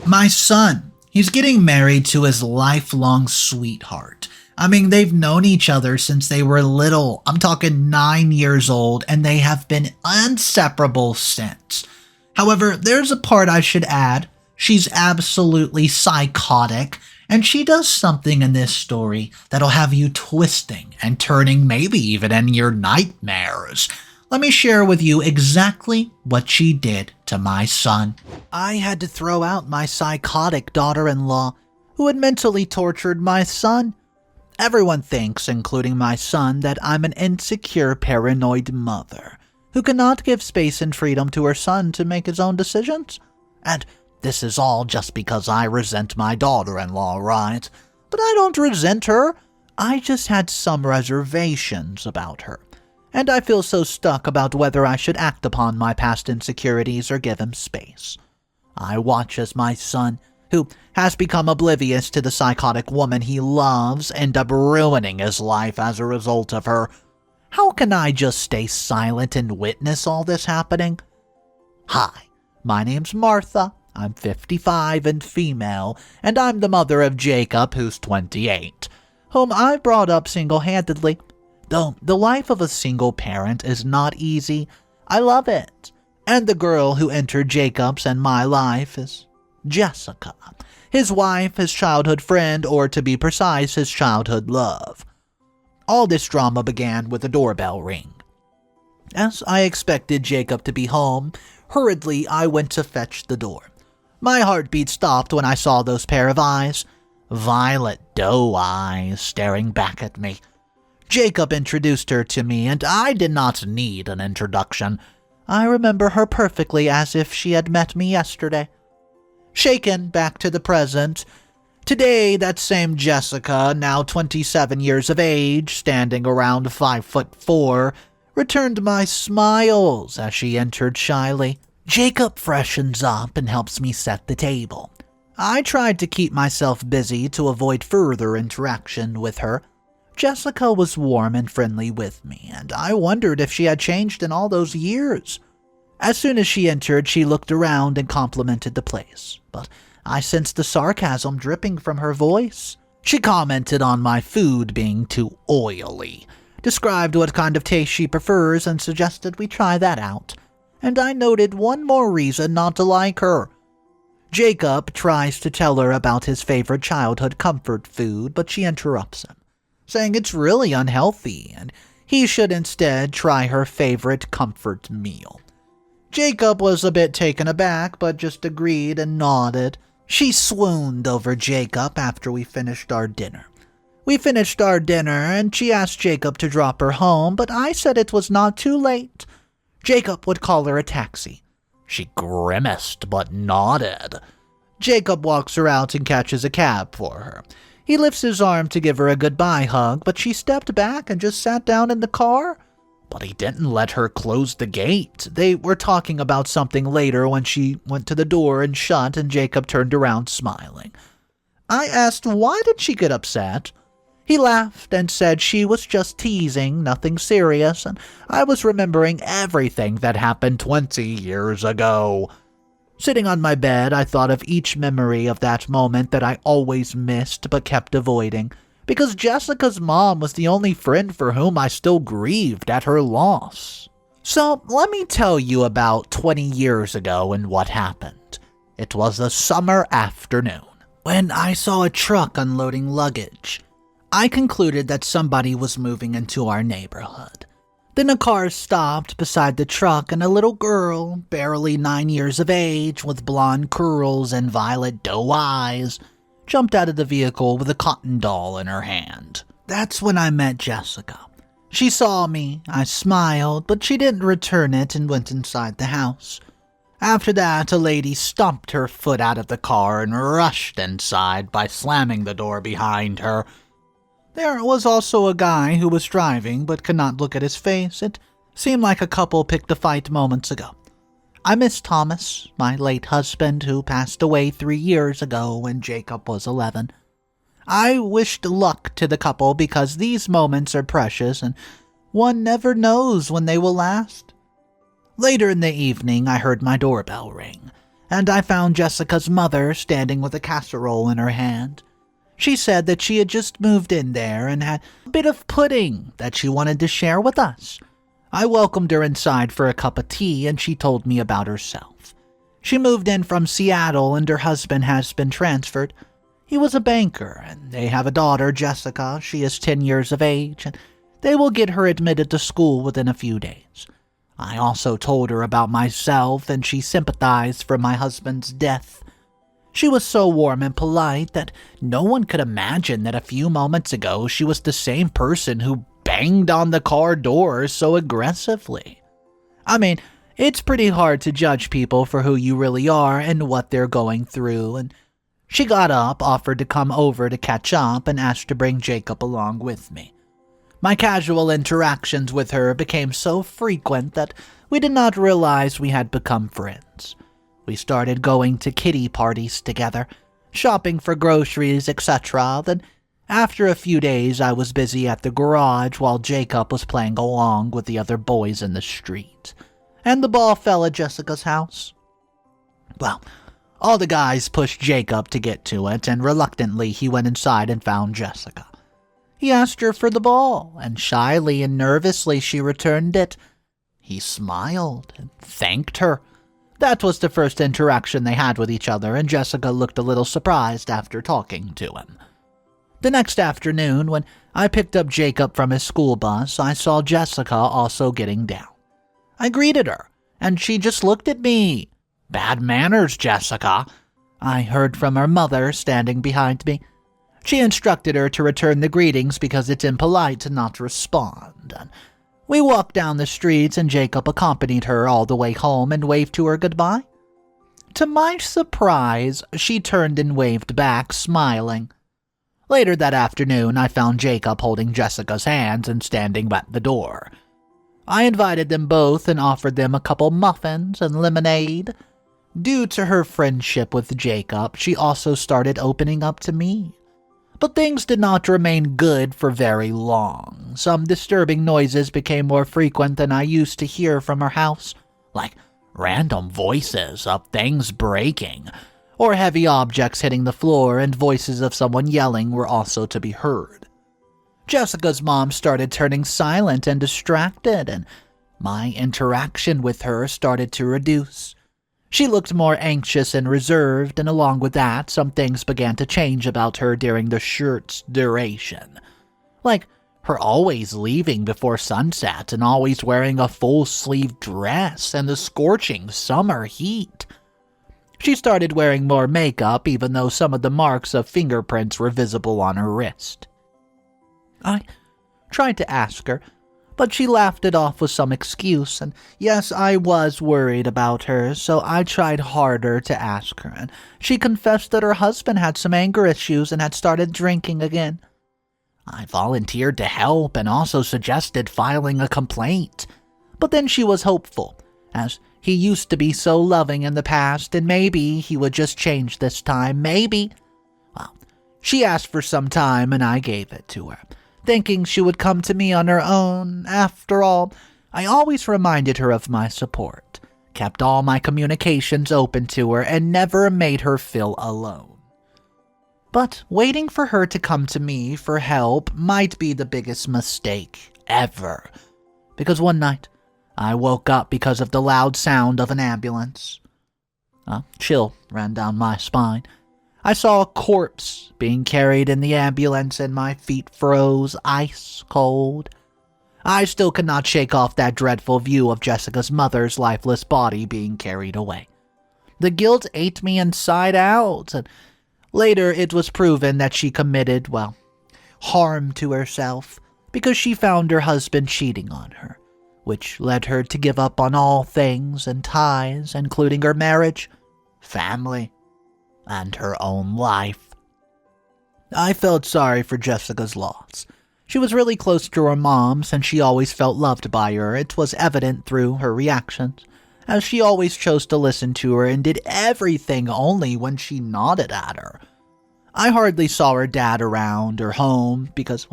My son, he's getting married to his lifelong sweetheart. I mean, they've known each other since they were little. I'm talking 9 years old, and they have been inseparable since. However, there's a part I should add. She's absolutely psychotic, and she does something in this story that'll have you twisting and turning, maybe even in your nightmares. Let me share with you exactly what she did to my son. I had to throw out my psychotic daughter-in-law who had mentally tortured my son. Everyone thinks, including my son, that I'm an insecure, paranoid mother who cannot give space and freedom to her son to make his own decisions. And this is all just because I resent my daughter-in-law, right? But I don't resent her. I just had some reservations about her. And I feel so stuck about whether I should act upon my past insecurities or give him space. I watch as my son, who has become oblivious to the psychotic woman he loves, end up ruining his life as a result of her. How can I just stay silent and witness all this happening? Hi, my name's Martha. I'm 55 and female, and I'm the mother of Jacob, who's 28, whom I brought up single-handedly. Though the life of a single parent is not easy, I love it. And the girl who entered Jacob's and my life is Jessica, his wife, his childhood friend, or to be precise, his childhood love. All this drama began with a doorbell ring. As I expected Jacob to be home, hurriedly I went to fetch the door. My heartbeat stopped when I saw those pair of eyes, violet doe eyes, staring back at me. Jacob introduced her to me, and I did not need an introduction. I remember her perfectly as if she had met me yesterday. Shaken back to the present, today that same Jessica, now 27 years of age, standing around 5'4", returned my smiles as she entered shyly. Jacob freshens up and helps me set the table. I tried to keep myself busy to avoid further interaction with her. Jessica was warm and friendly with me, and I wondered if she had changed in all those years. As soon as she entered, she looked around and complimented the place, but I sensed the sarcasm dripping from her voice. She commented on my food being too oily, described what kind of taste she prefers, and suggested we try that out. And I noted one more reason not to like her. Jacob tries to tell her about his favorite childhood comfort food, but she interrupts him, saying it's really unhealthy and he should instead try her favorite comfort meal. Jacob was a bit taken aback, but just agreed and nodded. She swooned over Jacob after we finished our dinner. We finished our dinner and she asked Jacob to drop her home, but I said it was not too late. Jacob would call her a taxi. She grimaced but nodded. Jacob walks her out and catches a cab for her. He lifts his arm to give her a goodbye hug, but she stepped back and just sat down in the car. But he didn't let her close the gate. They were talking about something later when she went to the door and shut, and Jacob turned around smiling. I asked why did she get upset. He laughed and said she was just teasing, nothing serious, and I was remembering everything that happened 20 years ago. Sitting on my bed, I thought of each memory of that moment that I always missed but kept avoiding, because Jessica's mom was the only friend for whom I still grieved at her loss. So let me tell you about 20 years ago and what happened. It was a summer afternoon when I saw a truck unloading luggage. I concluded that somebody was moving into our neighborhood. Then a car stopped beside the truck and a little girl, barely 9 years of age, with blonde curls and violet doe eyes, jumped out of the vehicle with a cotton doll in her hand. That's when I met Jessica. She saw me, I smiled, but she didn't return it and went inside the house. After that, a lady stomped her foot out of the car and rushed inside by slamming the door behind her. There was also a guy who was driving but could not look at his face. It seemed like a couple picked a fight moments ago. I miss Thomas, my late husband, who passed away 3 years ago when Jacob was 11. I wished luck to the couple because these moments are precious and one never knows when they will last. Later in the evening, I heard my doorbell ring. and I found Jessica's mother standing with a casserole in her hand. She said that she had just moved in there and had a bit of pudding that she wanted to share with us. I welcomed her inside for a cup of tea, and she told me about herself. She moved in from Seattle, and her husband has been transferred. He was a banker, and they have a daughter, Jessica. She is 10 years of age, and they will get her admitted to school within a few days. I also told her about myself, and she sympathized for my husband's death. She was so warm and polite that no one could imagine that a few moments ago she was the same person who banged on the car doors so aggressively. I mean, it's pretty hard to judge people for who you really are and what they're going through, and she got up, offered to come over to catch up, and asked to bring Jacob along with me. My casual interactions with her became so frequent that we did not realize we had become friends. We started going to kiddie parties together, shopping for groceries, etc. Then, after a few days, I was busy at the garage while Jacob was playing along with the other boys in the street, and the ball fell at Jessica's house. Well, all the guys pushed Jacob to get to it, and reluctantly he went inside and found Jessica. He asked her for the ball, and shyly and nervously she returned it. He smiled and thanked her. That was the first interaction they had with each other, and Jessica looked a little surprised after talking to him. The next afternoon, when I picked up Jacob from his school bus, I saw Jessica also getting down. I greeted her, and she just looked at me. "Bad manners, Jessica," I heard from her mother standing behind me. She instructed her to return the greetings because it's impolite to not respond. And we walked down the streets, and Jacob accompanied her all the way home and waved to her goodbye. To my surprise, she turned and waved back, smiling. Later that afternoon, I found Jacob holding Jessica's hands and standing at the door. I invited them both and offered them a couple muffins and lemonade. Due to her friendship with Jacob, she also started opening up to me. But things did not remain good for very long. Some disturbing noises became more frequent than I used to hear from her house, like random voices of things breaking, or heavy objects hitting the floor, and voices of someone yelling were also to be heard. Jessica's mom started turning silent and distracted, and my interaction with her started to reduce. She looked more anxious and reserved, and along with that, some things began to change about her during the shirt's duration. Like her always leaving before sunset and always wearing a full-sleeved dress and the scorching summer heat. She started wearing more makeup, even though some of the marks of fingerprints were visible on her wrist. I tried to ask her, but she laughed it off with some excuse, and yes, I was worried about her, so I tried harder to ask her, and she confessed that her husband had some anger issues and had started drinking again. I volunteered to help and also suggested filing a complaint, but then she was hopeful, as he used to be so loving in the past, and maybe he would just change this time, maybe. Well, she asked for some time, and I gave it to her, thinking she would come to me on her own. After all, I always reminded her of my support, kept all my communications open to her, and never made her feel alone. But waiting for her to come to me for help might be the biggest mistake ever, because one night I woke up because of the loud sound of an ambulance. A chill ran down my spine. I saw a corpse being carried in the ambulance, and my feet froze ice cold. I still could not shake off that dreadful view of Jessica's mother's lifeless body being carried away. The guilt ate me inside out, and later it was proven that she committed, harm to herself because she found her husband cheating on her, which led her to give up on all things and ties, including her marriage, family, and her own life. I felt sorry for Jessica's loss. She was really close to her mom, since she always felt loved by her. It was evident through her reactions, as she always chose to listen to her and did everything only when she nodded at her. I hardly saw her dad around or home because,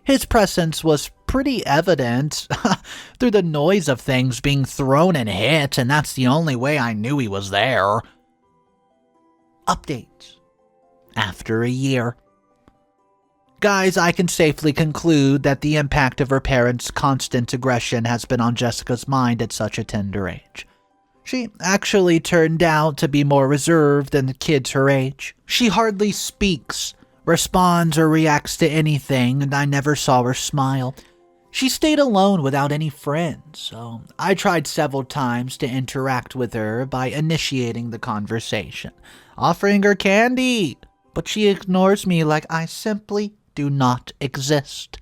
his presence was pretty evident through the noise of things being thrown and hit, and that's the only way I knew he was there. Update. After a year. Guys, I can safely conclude that the impact of her parents' constant aggression has been on Jessica's mind at such a tender age. She actually turned out to be more reserved than the kids her age. She hardly speaks, responds or reacts to anything, and I never saw her smile. She stayed alone without any friends, so I tried several times to interact with her by initiating the conversation, offering her candy, but she ignores me like I simply do not exist.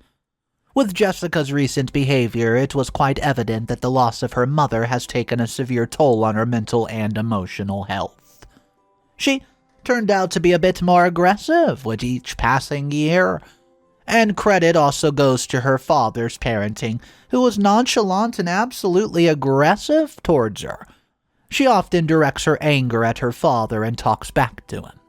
With Jessica's recent behavior, it was quite evident that the loss of her mother has taken a severe toll on her mental and emotional health. She turned out to be a bit more aggressive with each passing year, and credit also goes to her father's parenting, who was nonchalant and absolutely aggressive towards her. She often directs her anger at her father and talks back to him.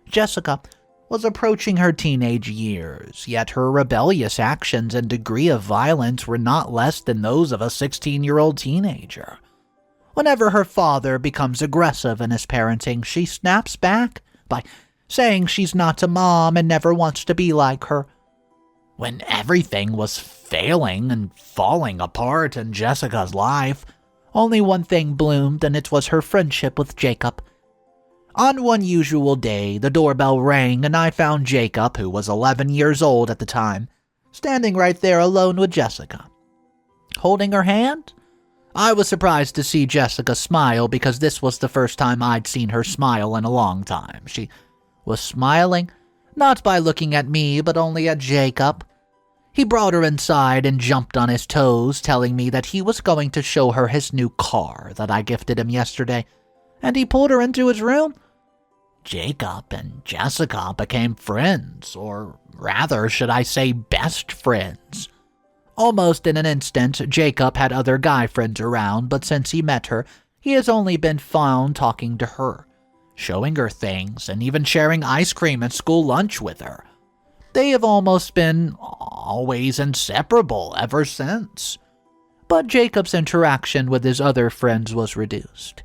Jessica was approaching her teenage years, yet her rebellious actions and degree of violence were not less than those of a 16-year-old teenager. Whenever her father becomes aggressive in his parenting, she snaps back by saying she's not a mom and never wants to be like her. When everything was failing and falling apart in Jessica's life, only one thing bloomed, and it was her friendship with Jacob. On one usual day, the doorbell rang, and I found Jacob, who was 11 years old at the time, standing right there alone with Jessica. Holding her hand? I was surprised to see Jessica smile because this was the first time I'd seen her smile in a long time. She was smiling, not by looking at me, but only at Jacob. He brought her inside and jumped on his toes, telling me that he was going to show her his new car that I gifted him yesterday, and he pulled her into his room. Jacob and Jessica became friends, or rather, should I say best friends. Almost in an instant, Jacob had other guy friends around, but since he met her, he has only been found talking to her, showing her things, and even sharing ice cream at school lunch with her. They have almost been always inseparable ever since. But Jacob's interaction with his other friends was reduced.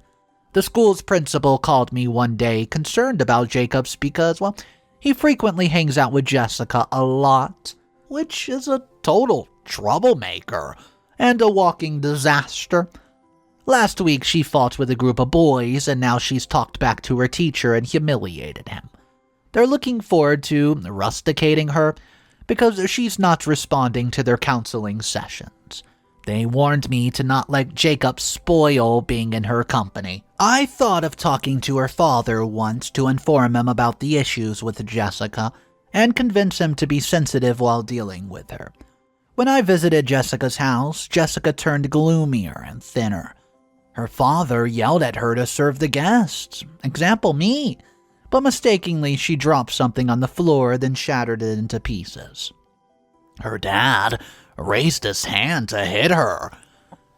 The school's principal called me one day concerned about Jacobs because, well, he frequently hangs out with Jessica a lot, which is a total troublemaker and a walking disaster. Last week she fought with a group of boys, and now she's talked back to her teacher and humiliated him. They're looking forward to rusticating her because she's not responding to their counseling sessions. They warned me to not let Jacob spoil being in her company. I thought of talking to her father once to inform him about the issues with Jessica and convince him to be sensitive while dealing with her. When I visited Jessica's house, Jessica turned gloomier and thinner. Her father yelled at her to serve the guests, example me, but mistakenly she dropped something on the floor, then shattered it into pieces. Her dad raised his hand to hit her.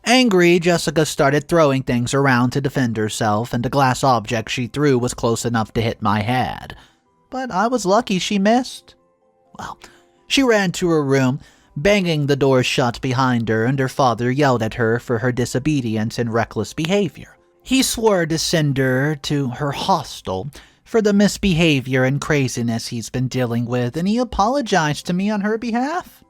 Angry, Jessica started throwing things around to defend herself, and the glass object she threw was close enough to hit my head. But I was lucky she missed. Well, she ran to her room, banging the door shut behind her, and her father yelled at her for her disobedience and reckless behavior. He swore to send her to her hostel for the misbehavior and craziness he's been dealing with, and he apologized to me on her behalf.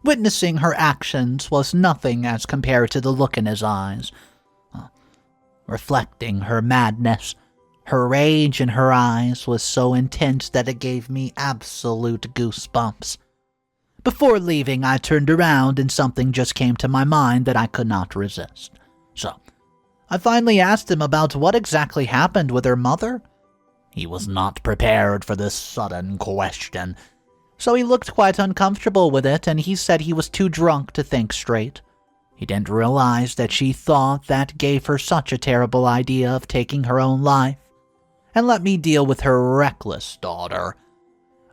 Witnessing her actions was nothing as compared to the look in his eyes. Reflecting her madness, her rage in her eyes was so intense that it gave me absolute goosebumps. Before leaving, I turned around and something just came to my mind that I could not resist. So, I finally asked him about what exactly happened with her mother. He was not prepared for this sudden question, so he looked quite uncomfortable with it, and he said he was too drunk to think straight. He didn't realize that she thought that gave her such a terrible idea of taking her own life, and let me deal with her reckless daughter.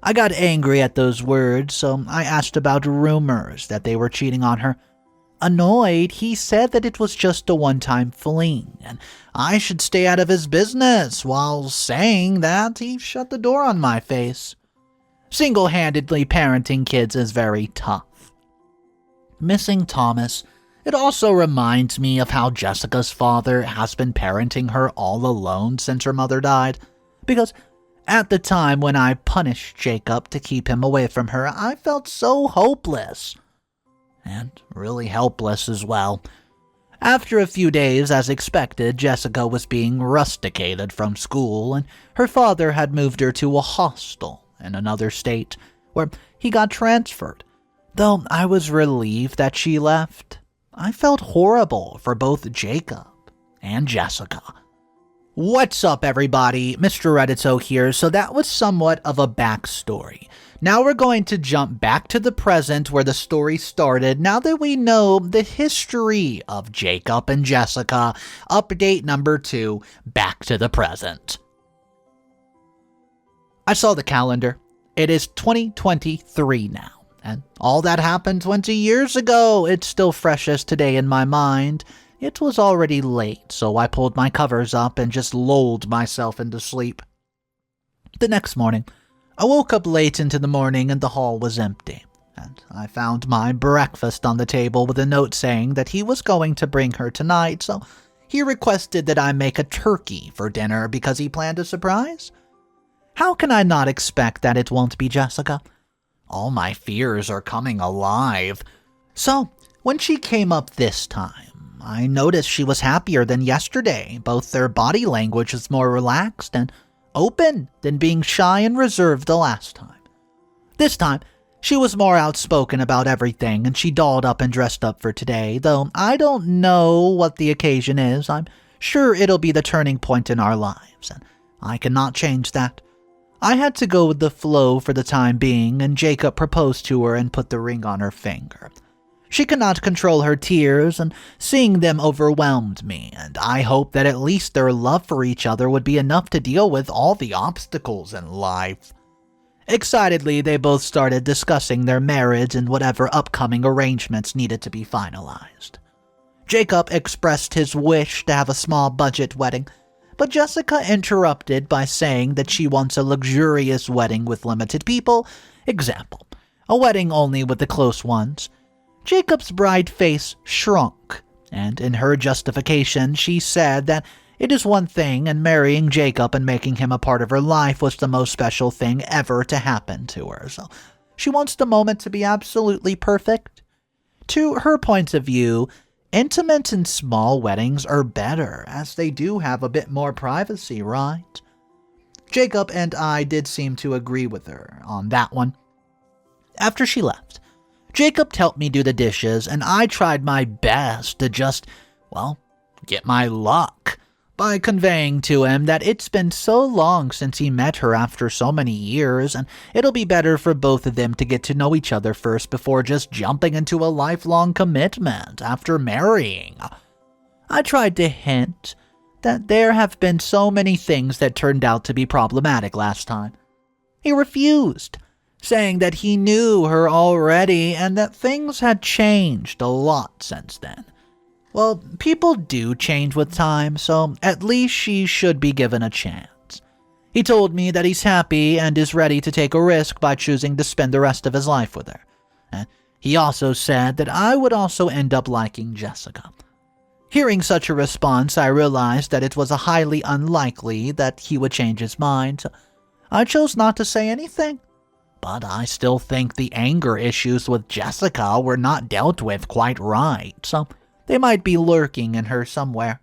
I got angry at those words, so I asked about rumors that they were cheating on her. Annoyed, he said that it was just a one-time fling, and I should stay out of his business, while saying that he shut the door on my face. Single-handedly parenting kids is very tough. Missing Thomas, it also reminds me of how Jessica's father has been parenting her all alone since her mother died, because at the time when I punished Jacob to keep him away from her, I felt so hopeless. And really helpless as well. After a few days, as expected, Jessica was being rusticated from school, and her father had moved her to a hostel in another state, where he got transferred. Though I was relieved that she left, I felt horrible for both Jacob and Jessica. What's up, everybody? Mr. Reddito here. So that was somewhat of a backstory. Now we're going to jump back to the present where the story started now that we know the history of Jacob and Jessica. Update number 2, back to the present. I saw the calendar. It is 2023 now, and all that happened 20 years ago. It's still fresh as today in my mind. It was already late, so I pulled my covers up and just lulled myself into sleep. The next morning, I woke up late into the morning and the hall was empty, and I found my breakfast on the table with a note saying that he was going to bring her tonight, so he requested that I make a turkey for dinner because he planned a surprise. How can I not expect that it won't be Jessica? All my fears are coming alive. So, when she came up this time, I noticed she was happier than yesterday. Both their body language was more relaxed and open than being shy and reserved the last time. This time, she was more outspoken about everything, and she dolled up and dressed up for today, though I don't know what the occasion is. I'm sure it'll be the turning point in our lives, and I cannot change that. I had to go with the flow for the time being, and Jacob proposed to her and put the ring on her finger. She could not control her tears, and seeing them overwhelmed me, and I hoped that at least their love for each other would be enough to deal with all the obstacles in life. Excitedly, they both started discussing their marriage and whatever upcoming arrangements needed to be finalized. Jacob expressed his wish to have a small budget wedding, but Jessica interrupted by saying that she wants a luxurious wedding with limited people. Example, a wedding only with the close ones. Jacob's bride face shrunk, and in her justification, she said that it is one thing, and marrying Jacob and making him a part of her life was the most special thing ever to happen to her, so she wants the moment to be absolutely perfect. To her point of view, intimate and small weddings are better, as they do have a bit more privacy, right? Jacob and I did seem to agree with her on that one. After she left, Jacob helped me do the dishes, and I tried my best to just, get my luck by conveying to him that it's been so long since he met her after so many years, and it'll be better for both of them to get to know each other first before just jumping into a lifelong commitment after marrying. I tried to hint that there have been so many things that turned out to be problematic last time. He refused, saying that he knew her already and that things had changed a lot since then. Well, people do change with time, so at least she should be given a chance. He told me that he's happy and is ready to take a risk by choosing to spend the rest of his life with her. And he also said that I would also end up liking Jessica. Hearing such a response, I realized that it was highly unlikely that he would change his mind, so I chose not to say anything. But I still think the anger issues with Jessica were not dealt with quite right, so they might be lurking in her somewhere.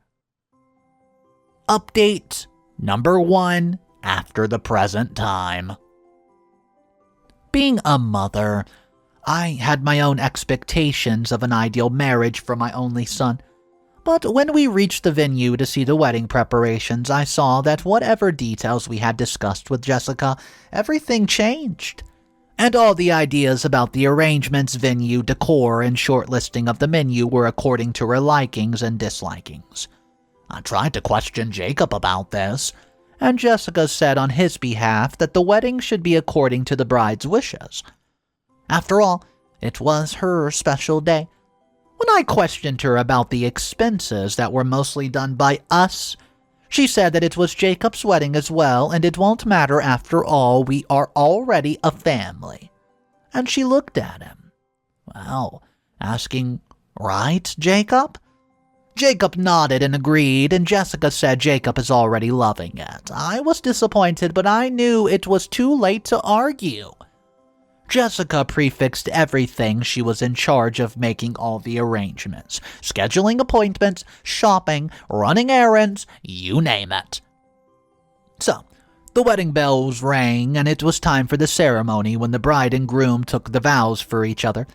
Update number 1 after the present time. Being a mother, I had my own expectations of an ideal marriage for my only son. But when we reached the venue to see the wedding preparations, I saw that whatever details we had discussed with Jessica, everything changed. And all the ideas about the arrangements, venue, decor, and shortlisting of the menu were according to her likings and dislikings. I tried to question Jacob about this, and Jessica said on his behalf that the wedding should be according to the bride's wishes. After all, it was her special day. When I questioned her about the expenses that were mostly done by us, she said that it was Jacob's wedding as well, and it won't matter after all, we are already a family. And she looked at him. Well, asking, right, Jacob? Jacob nodded and agreed, and Jessica said Jacob is already loving it. I was disappointed, but I knew it was too late to argue. Jessica prefixed everything. She was in charge of making all the arrangements, scheduling appointments, shopping, running errands, you name it. So, the wedding bells rang, and it was time for the ceremony when the bride and groom took the vows for each other.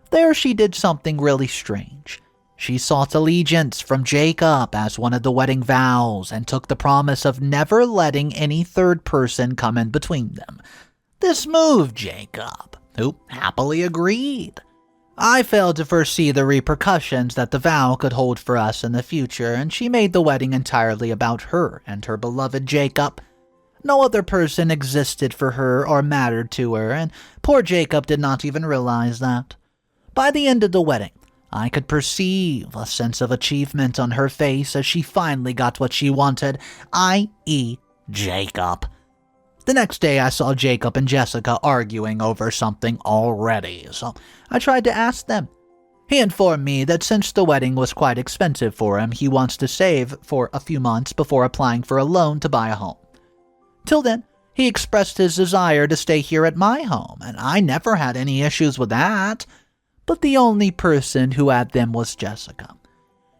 There she did something really strange. She sought allegiance from Jacob as one of the wedding vows and took the promise of never letting any third person come in between them. This moved Jacob, who happily agreed. I failed to foresee the repercussions that the vow could hold for us in the future, and she made the wedding entirely about her and her beloved Jacob. No other person existed for her or mattered to her, and poor Jacob did not even realize that. By the end of the wedding, I could perceive a sense of achievement on her face as she finally got what she wanted, i.e., Jacob. The next day I saw Jacob and Jessica arguing over something already, so I tried to ask them. He informed me that since the wedding was quite expensive for him, he wants to save for a few months before applying for a loan to buy a home. Till then, he expressed his desire to stay here at my home, and I never had any issues with that. But the only person who had them was Jessica.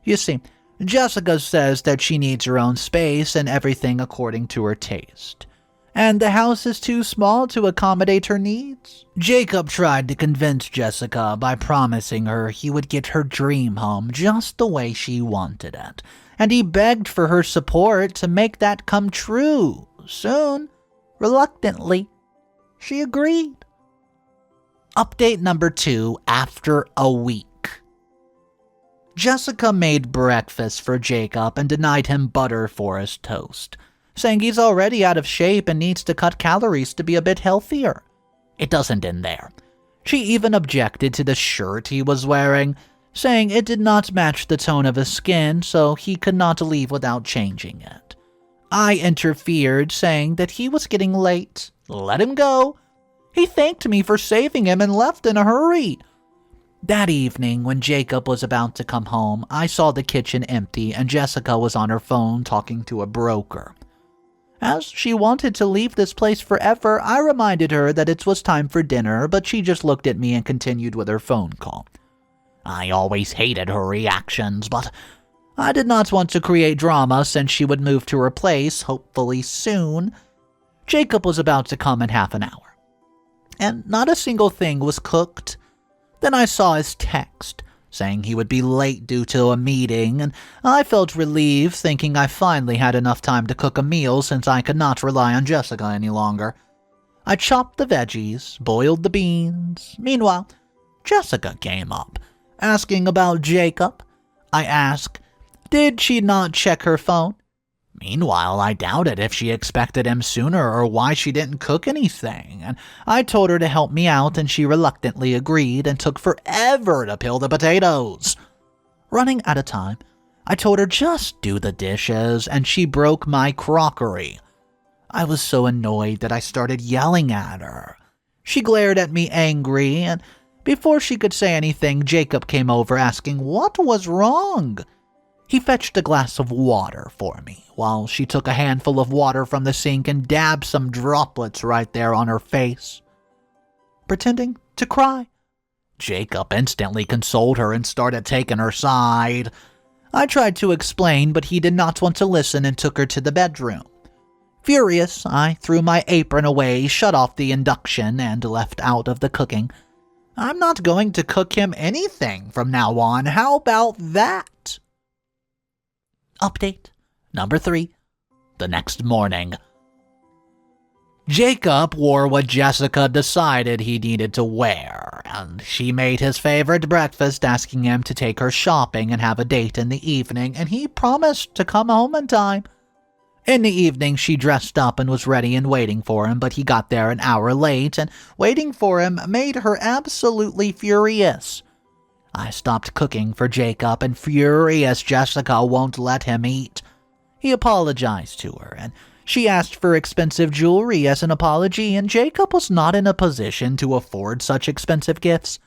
You see, Jessica says that she needs her own space and everything according to her taste. And the house is too small to accommodate her needs. Jacob tried to convince Jessica by promising her he would get her dream home just the way she wanted it. And he begged for her support to make that come true. Soon, reluctantly, she agreed. Update number 2 after a week. Jessica made breakfast for Jacob and denied him butter for his toast, saying he's already out of shape and needs to cut calories to be a bit healthier. It doesn't end there. She even objected to the shirt he was wearing, saying it did not match the tone of his skin, so he could not leave without changing it. I interfered, saying that he was getting late. Let him go. He thanked me for saving him and left in a hurry. That evening, when Jacob was about to come home, I saw the kitchen empty and Jessica was on her phone talking to a broker. As she wanted to leave this place forever, I reminded her that it was time for dinner, but she just looked at me and continued with her phone call. I always hated her reactions, but I did not want to create drama since she would move to her place, hopefully soon. Jacob was about to come in half an hour, and not a single thing was cooked. Then I saw his text, saying he would be late due to a meeting, and I felt relieved, thinking I finally had enough time to cook a meal since I could not rely on Jessica any longer. I chopped the veggies, boiled the beans. Meanwhile, Jessica came up, asking about Jacob. I asked, did she not check her phone? Meanwhile, I doubted if she expected him sooner or why she didn't cook anything, and I told her to help me out, and she reluctantly agreed and took forever to peel the potatoes. Running out of time, I told her just do the dishes, and she broke my crockery. I was so annoyed that I started yelling at her. She glared at me angry, and before she could say anything, Jacob came over asking what was wrong. He fetched a glass of water for me, while she took a handful of water from the sink and dabbed some droplets right there on her face, pretending to cry. Jacob instantly consoled her and started taking her side. I tried to explain, but he did not want to listen and took her to the bedroom. Furious, I threw my apron away, shut off the induction, and left out of the cooking. I'm not going to cook him anything from now on. How about that? Update number 3. The next morning. Jacob wore what Jessica decided he needed to wear, and she made his favorite breakfast, asking him to take her shopping and have a date in the evening, and he promised to come home in time. In the evening, she dressed up and was ready and waiting for him, but he got there an hour late, and waiting for him made her absolutely furious. I stopped cooking for Jacob, and furious Jessica won't let him eat. He apologized to her, and she asked for expensive jewelry as an apology, and Jacob was not in a position to afford such expensive gifts.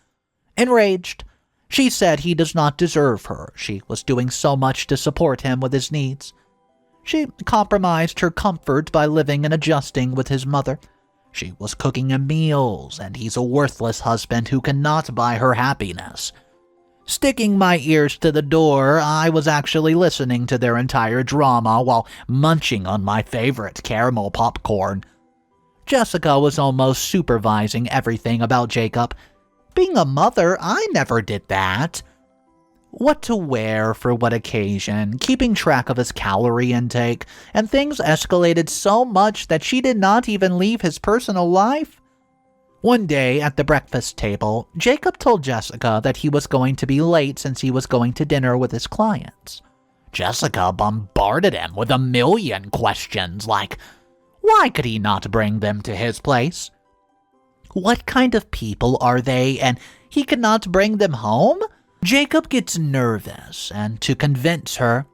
Enraged, She said he does not deserve her. She was doing so much to support him with his needs. She compromised her comfort by living and adjusting with his mother. She was cooking him meals, and he's a worthless husband who cannot buy her happiness. Sticking my ears to the door, I was actually listening to their entire drama while munching on my favorite caramel popcorn. Jessica was almost supervising everything about Jacob. Being a mother, I never did that. What to wear for what occasion, keeping track of his calorie intake, and things escalated so much that she did not even leave his personal life. One day at the breakfast table, Jacob told Jessica that he was going to be late since he was going to dinner with his clients. Jessica bombarded him with a million questions like, why could he not bring them to his place? What kind of people are they, and he cannot bring them home? Jacob gets nervous, and to convince her,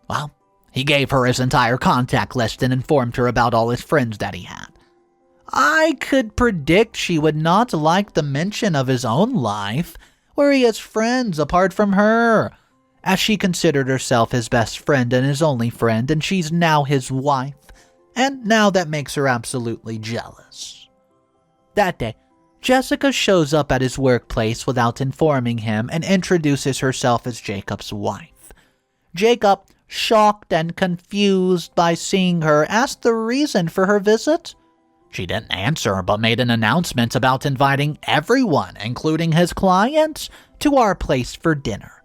well, he gave her his entire contact list and informed her about all his friends that he had. I could predict she would not like the mention of his own life, where he has friends apart from her, as she considered herself his best friend and his only friend, and she's now his wife, and now that makes her absolutely jealous. That day, Jessica shows up at his workplace without informing him and introduces herself as Jacob's wife. Jacob, shocked and confused by seeing her, asked the reason for her visit. She didn't answer, but made an announcement about inviting everyone, including his clients, to our place for dinner.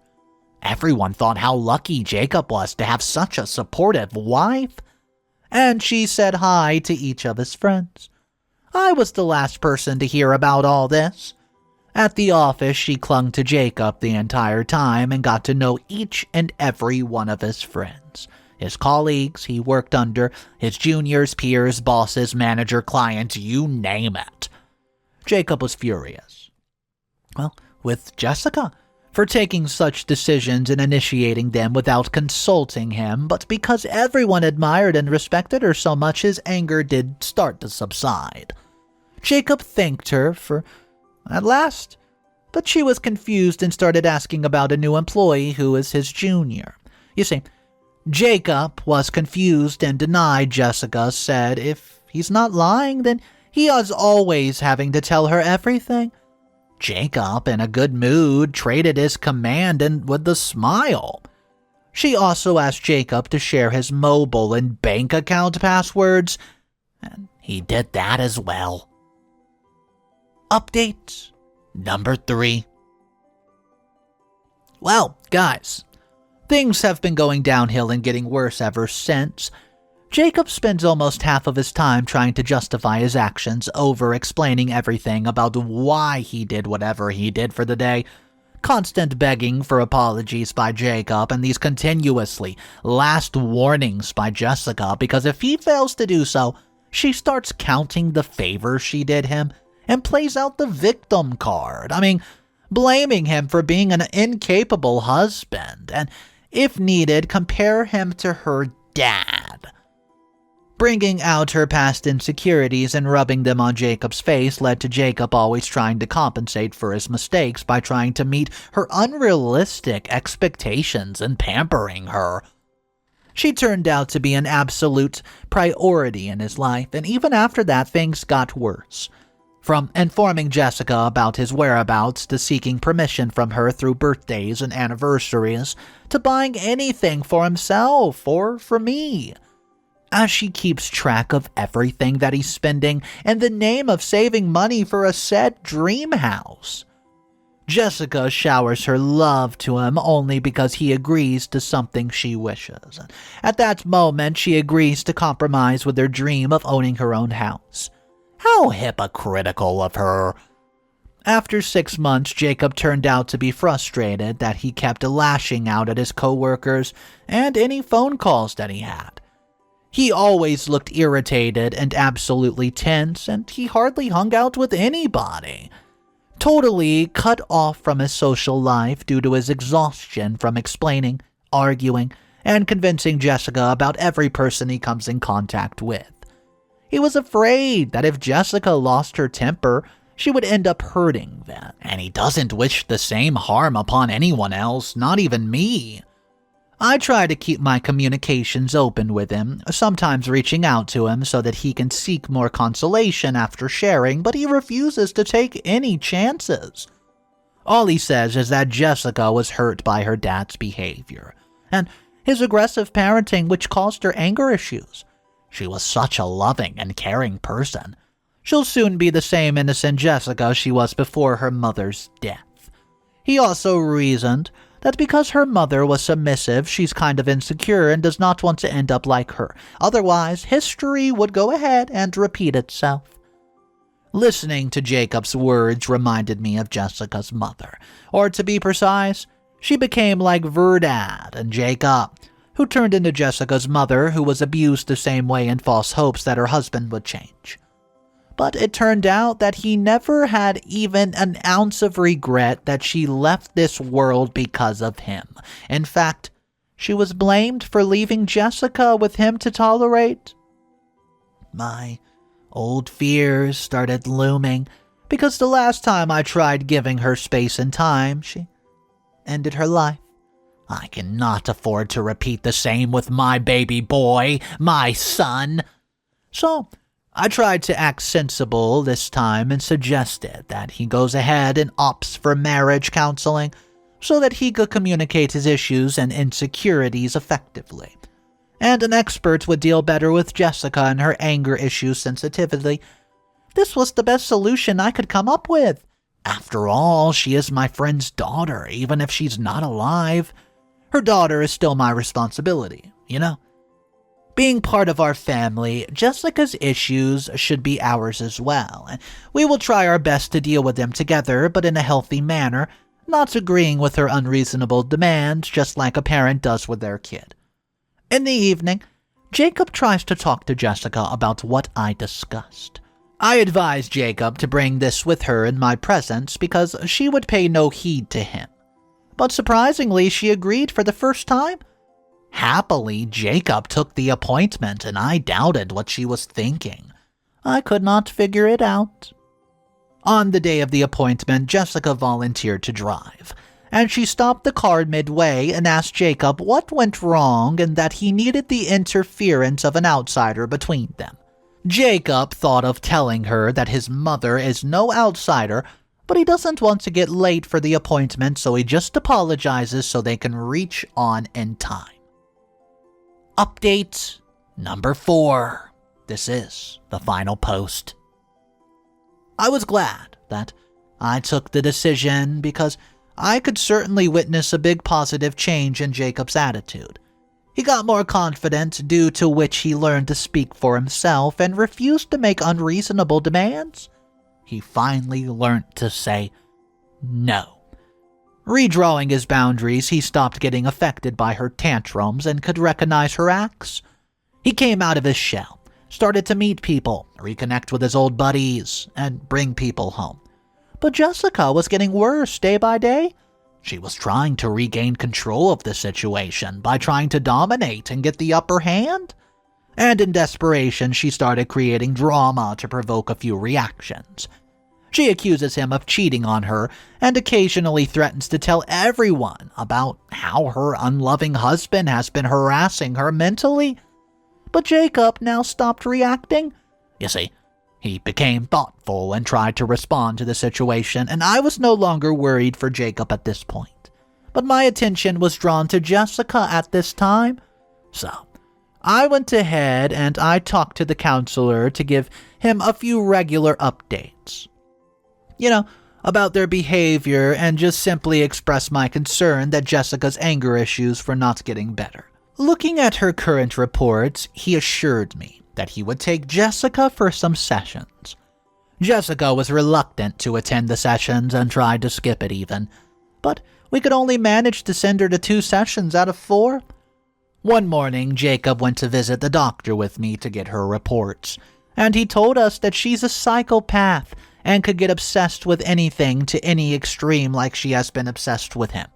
Everyone thought how lucky Jacob was to have such a supportive wife, and she said hi to each of his friends. I was the last person to hear about all this. At the office, she clung to Jacob the entire time and got to know each and every one of his friends. His colleagues he worked under, his juniors, peers, bosses, manager, clients, you name it. Jacob was furious. Well, with Jessica, for taking such decisions and initiating them without consulting him, but because everyone admired and respected her so much, his anger did start to subside. Jacob thanked her at last, but she was confused and started asking about a new employee who is his junior. You see, Jacob was confused and denied. Jessica said if he's not lying, then he is always having to tell her everything. Jacob, in a good mood, traded his command and with a smile. She also asked Jacob to share his mobile and bank account passwords, and he did that as well. Update number 3. Well, guys, things have been going downhill and getting worse ever since. Jacob spends almost half of his time trying to justify his actions, over-explaining everything about why he did whatever he did for the day. Constant begging for apologies by Jacob, and these continuously last warnings by Jessica, because if he fails to do so, she starts counting the favors she did him and plays out the victim card. Blaming him for being an incapable husband, and, if needed, compare him to her dad. Bringing out her past insecurities and rubbing them on Jacob's face led to Jacob always trying to compensate for his mistakes by trying to meet her unrealistic expectations and pampering her. She turned out to be an absolute priority in his life, and even after that, things got worse. From informing Jessica about his whereabouts to seeking permission from her through birthdays and anniversaries to buying anything for himself or for me. As she keeps track of everything that he's spending in the name of saving money for a said dream house. Jessica showers her love to him only because he agrees to something she wishes. At that moment, she agrees to compromise with her dream of owning her own house. How hypocritical of her. After 6 months, Jacob turned out to be frustrated that he kept lashing out at his coworkers and any phone calls that he had. He always looked irritated and absolutely tense, and he hardly hung out with anybody. Totally cut off from his social life due to his exhaustion from explaining, arguing, and convincing Jessica about every person he comes in contact with. He was afraid that if Jessica lost her temper, she would end up hurting then, and he doesn't wish the same harm upon anyone else, not even me. I try to keep my communications open with him, sometimes reaching out to him so that he can seek more consolation after sharing, but he refuses to take any chances. All he says is that Jessica was hurt by her dad's behavior, and his aggressive parenting which caused her anger issues. She was such a loving and caring person. She'll soon be the same innocent Jessica she was before her mother's death. He also reasoned that because her mother was submissive, she's kind of insecure and does not want to end up like her. Otherwise, history would go ahead and repeat itself. Listening to Jacob's words reminded me of Jessica's mother. Or to be precise, she became like Verdad and Jacob, who turned into Jessica's mother, who was abused the same way in false hopes that her husband would change. But it turned out that he never had even an ounce of regret that she left this world because of him. In fact, she was blamed for leaving Jessica with him to tolerate. My old fears started looming, because the last time I tried giving her space and time, she ended her life. I cannot afford to repeat the same with my baby boy, my son. So I tried to act sensible this time and suggested that he goes ahead and opts for marriage counseling so that he could communicate his issues and insecurities effectively. And an expert would deal better with Jessica and her anger issues sensitively. This was the best solution I could come up with. After all, she is my friend's daughter, even if she's not alive. Her daughter is still my responsibility, you know? Being part of our family, Jessica's issues should be ours as well, and we will try our best to deal with them together, but in a healthy manner, not agreeing with her unreasonable demands just like a parent does with their kid. In the evening, Jacob tries to talk to Jessica about what I discussed. I advised Jacob to bring this with her in my presence because she would pay no heed to him. But surprisingly, she agreed for the first time. Happily, Jacob took the appointment, and I doubted what she was thinking. I could not figure it out. On the day of the appointment, Jessica volunteered to drive, and she stopped the car midway and asked Jacob what went wrong and that he needed the interference of an outsider between them. Jacob thought of telling her that his mother is no outsider, but he doesn't want to get late for the appointment, so he just apologizes so they can reach on in time. Update number 4. This is the final post. I was glad that I took the decision because I could certainly witness a big positive change in Jacob's attitude. He got more confident, due to which he learned to speak for himself and refused to make unreasonable demands. He finally learned to say no. Redrawing his boundaries, he stopped getting affected by her tantrums and could recognize her acts. He came out of his shell, started to meet people, reconnect with his old buddies, and bring people home. But Jessica was getting worse day by day. She was trying to regain control of the situation by trying to dominate and get the upper hand. And in desperation, she started creating drama to provoke a few reactions. She accuses him of cheating on her and occasionally threatens to tell everyone about how her unloving husband has been harassing her mentally. But Jacob now stopped reacting. You see, he became thoughtful and tried to respond to the situation, and I was no longer worried for Jacob at this point. But my attention was drawn to Jessica at this time. So I went ahead and I talked to the counselor to give him a few regular updates. About their behavior, and just simply express my concern that Jessica's anger issues were not getting better. Looking at her current reports, he assured me that he would take Jessica for some sessions. Jessica was reluctant to attend the sessions and tried to skip it even, but we could only manage to send her to 2 sessions out of 4. One morning, Jacob went to visit the doctor with me to get her reports, and he told us that she's a psychopath and could get obsessed with anything to any extreme like she has been obsessed with him.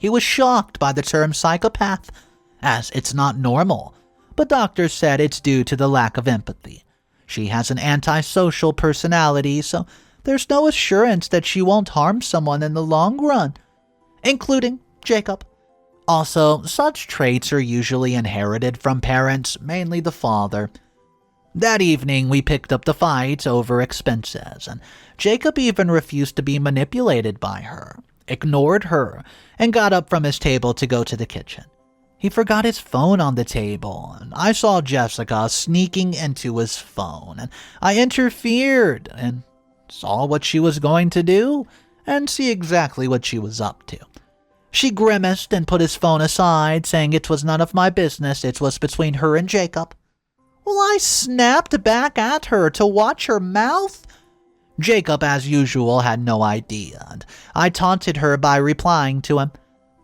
He was shocked by the term psychopath, as it's not normal, but doctors said it's due to the lack of empathy. She has an antisocial personality, so there's no assurance that she won't harm someone in the long run, including Jacob. Also, such traits are usually inherited from parents, mainly the father. That evening, we picked up the fight over expenses, and Jacob even refused to be manipulated by her, ignored her, and got up from his table to go to the kitchen. He forgot his phone on the table, and I saw Jessica sneaking into his phone, and I interfered and saw what she was going to do and see exactly what she was up to. She grimaced and put his phone aside, saying it was none of my business, it was between her and Jacob. Well, I snapped back at her to watch her mouth. Jacob, as usual, had no idea, and I taunted her by replying to him.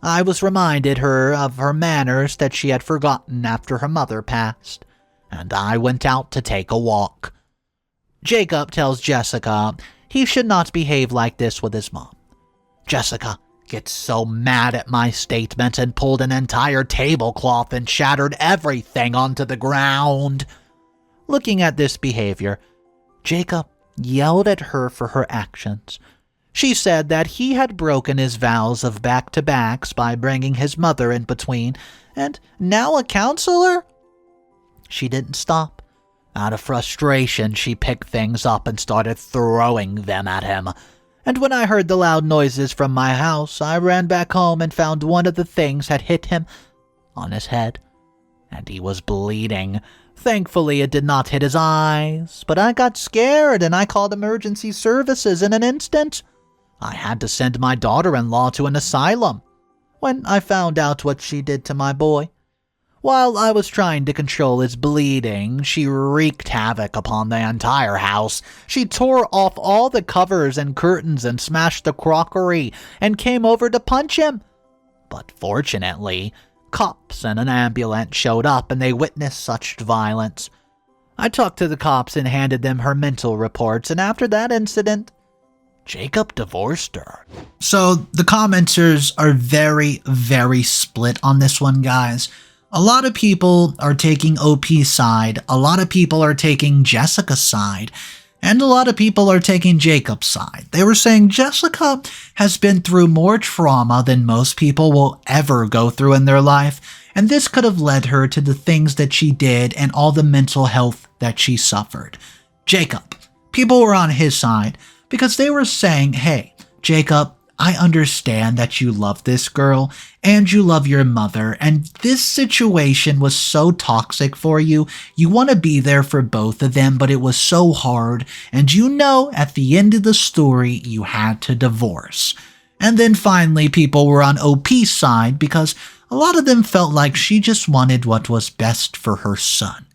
I was reminded her of her manners that she had forgotten after her mother passed, and I went out to take a walk. Jacob tells Jessica he should not behave like this with his mom. Jessica gets so mad at my statement and pulled an entire tablecloth and shattered everything onto the ground. Looking at this behavior, Jacob yelled at her for her actions. She said that he had broken his vows of back-to-backs by bringing his mother in between, and now a counselor? She didn't stop. Out of frustration, she picked things up and started throwing them at him. And when I heard the loud noises from my house, I ran back home and found one of the things had hit him on his head, and he was bleeding. Thankfully, it did not hit his eyes, but I got scared and I called emergency services in an instant. I had to send my daughter-in-law to an asylum when I found out what she did to my boy. While I was trying to control his bleeding, she wreaked havoc upon the entire house. She tore off all the covers and curtains and smashed the crockery and came over to punch him. But fortunately, cops and an ambulance showed up and they witnessed such violence. I talked to the cops and handed them her mental reports, and after that incident, Jacob divorced her. So the commenters are very, very split on this one, guys. A lot of people are taking OP's side, a lot of people are taking Jessica's side, and a lot of people are taking Jacob's side. They were saying Jessica has been through more trauma than most people will ever go through in their life, and this could have led her to the things that she did and all the mental health that she suffered. Jacob, people were on his side because they were saying, hey, Jacob, I understand that you love this girl and you love your mother, and this situation was so toxic for you. You want to be there for both of them, but it was so hard, and you know at the end of the story you had to divorce. And then finally people were on OP's side because a lot of them felt like she just wanted what was best for her son.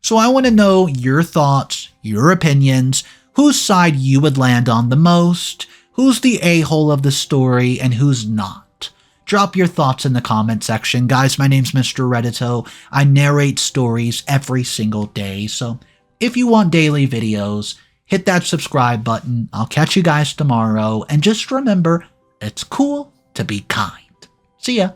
So I want to know your thoughts, your opinions, whose side you would land on the most, who's the a-hole of the story, and who's not. Drop your thoughts in the comment section. Guys, my name's Mr. Reddito. I narrate stories every single day, so if you want daily videos, hit that subscribe button. I'll catch you guys tomorrow, and just remember, it's cool to be kind. See ya.